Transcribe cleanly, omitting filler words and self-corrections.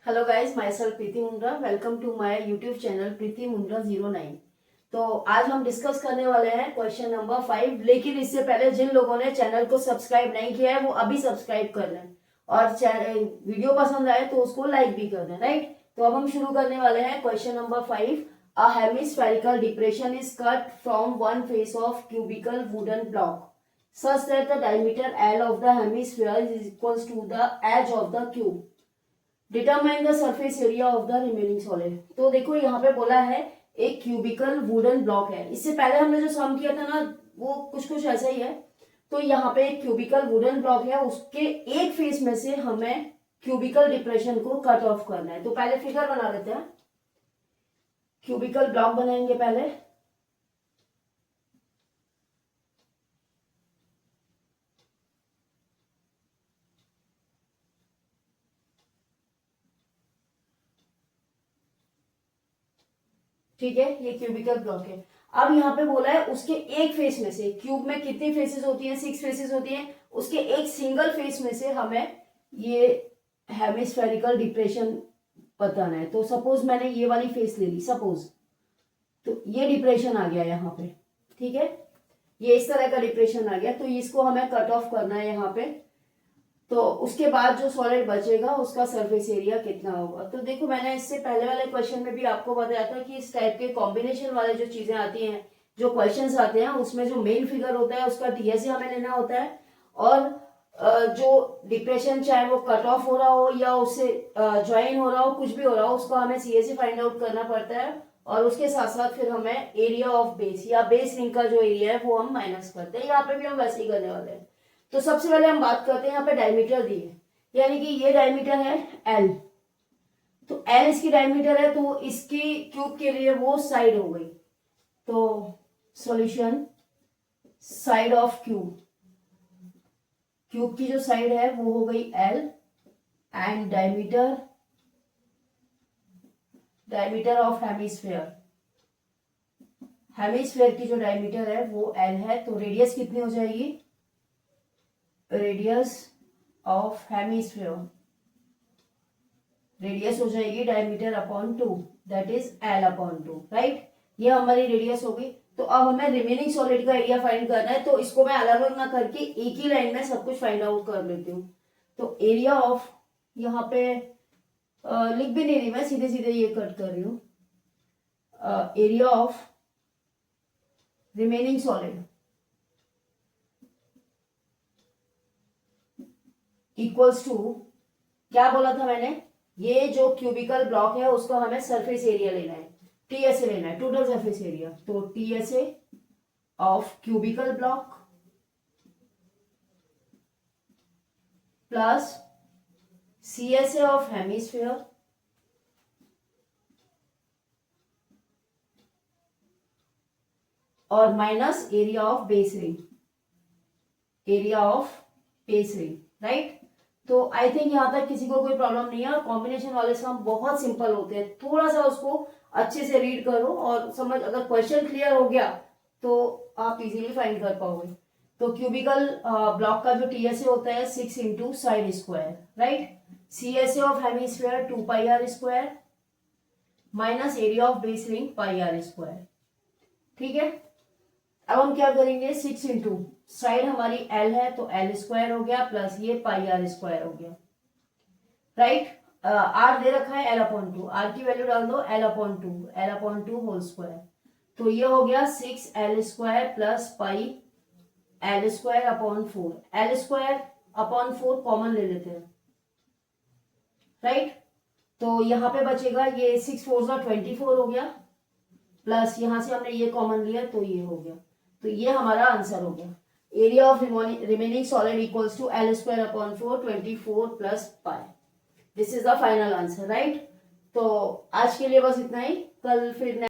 Hello guys, myself Preeti Mundra. Welcome to my YouTube channel Preeti Mundra 09। तो आज हम डिस्कस करने वाले हैं क्वेश्चन नंबर 5। लेकिन इससे पहले जिन लोगों ने चैनल को सब्सक्राइब नहीं किया है वो अभी सब्सक्राइब कर लें और वीडियो पसंद आए तो उसको लाइक भी कर दें। राइट, तो अब हम शुरू करने वाले हैं question number 5। A hemispherical depression is cut from one face of cubical wooden block such that the diameter L of the hemisphere is equals to the edge of the cube. Determine the surface area of the remaining solid. तो देखो यहाँ पे बोला है एक cubical wooden block है। इससे पहले हमने जो सम किया था ना वो कुछ कुछ ऐसा ही है। तो यहाँ पे एक क्यूबिकल वुडन ब्लॉक है, उसके एक फेस में से हमें क्यूबिकल डिप्रेशन को कट ऑफ करना है। तो पहले फिगर बना लेते हैं। क्यूबिकल ब्लॉक बनाएंगे पहले। ठीक है, ये क्यूबिकल ब्लॉक है। अब यहाँ पे बोला है उसके एक फेस में से, क्यूब में कितनी फेसेस होती हैं? 6 फेसेस होती हैं। उसके एक सिंगल फेस में से हमें ये हेमिस्फेरिकल डिप्रेशन बताना है। तो सपोज मैंने ये वाली फेस ले ली, सपोज, तो ये डिप्रेशन आ गया यहाँ पे। ठीक है, ये इस तरह का डिप्रेशन आ गया, तो इसको हमें कट ऑफ करना है यहाँ पे। तो उसके बाद जो सॉलिड बचेगा उसका सरफेस एरिया कितना होगा? तो देखो, मैंने इससे पहले वाले क्वेश्चन में भी आपको बताया था कि इस टाइप के कॉम्बिनेशन वाले जो चीजें आती हैं, जो क्वेश्चंस आते हैं, उसमें जो मेन फिगर होता है उसका टीएसए हमें लेना होता है। और जो डिप्रेशन चाहे वो कट ऑफ हो रहा हो या उससे ज्वाइन हो रहा हो, कुछ भी हो रहा हो, उसको हमें सीएसए फाइंड आउट करना पड़ता है। और उसके साथ साथ फिर हमें एरिया ऑफ बेस या बेस रिंग का जो एरिया है वो हम माइनस करते हैं। यहाँ पे भी हम वैसे ही करने वाले हैं। तो सबसे पहले हम बात करते हैं, यहाँ पे डायमीटर दी है, यानी कि ये डायमीटर है एल। तो एल इसकी डायमीटर है, तो इसकी क्यूब के लिए वो साइड हो गई। तो solution, side of cube, cube की जो साइड है वो हो गई L. And diameter, diameter of hemisphere, hemisphere की जो डायमीटर है वो एल है। तो रेडियस कितनी हो जाएगी? रेडियस ऑफ हेमिस्फीयर, रेडियस हो जाएगी diameter upon 2, that is L upon 2। Right, ये हमारी रेडियस होगी। तो अब हमें रिमेनिंग सॉलिड का एरिया फाइंड करना है। तो इसको मैं अलग अलग ना करके एक ही लाइन में सब कुछ फाइंड आउट कर लेती हूँ। तो एरिया ऑफ, यहाँ पे लिख भी नहीं रही मैं, सीधे सीधे ये कट कर रही हूँ। Area of remaining solid equals to, क्या बोला था मैंने? ये जो क्यूबिकल ब्लॉक है उसका हमें सरफेस एरिया लेना है, टीएसए लेना है, टोटल सरफेस एरिया। तो TSA of cubical block plus CSA of hemisphere और minus area of base ring, area of base ring. Right, तो आई थिंक यहां तक किसी को कोई प्रॉब्लम नहीं है। और कॉम्बिनेशन वाले सम बहुत सिंपल होते हैं, थोड़ा सा उसको अच्छे से रीड करो और समझ, अगर क्वेश्चन क्लियर हो गया तो आप इजीली फाइंड कर पाओगे। तो क्यूबिकल ब्लॉक का जो टीएसए होता है 6 into side square. Right, CSA of hemisphere 2 pi r square minus area of base ring pi r square. ठीक है, अब हम क्या करेंगे? 6 इंटू साइड हमारी एल है तो एल स्क्वायर हो गया प्लस ये पाई आर स्क्वायर हो गया। राइट, आर दे रखा है एल अपॉन 2, आर की वैल्यू डाल दो l upon 2, l upon 2 whole square. तो ये हो गया 6 l square plus pi l square upon 4। L square upon 4 common ले लेते हैं। राइट, तो यहां पे बचेगा ये 6 4 24 हो गया, प्लस यहां से हमने ये कॉमन लिया तो ये हो गया। तो ये हमारा आंसर हो गया। Area of remaining solid equals to l square upon 4, 24 plus pi. This is the final answer. Right, तो आज के लिए बस इतना ही। कल फिर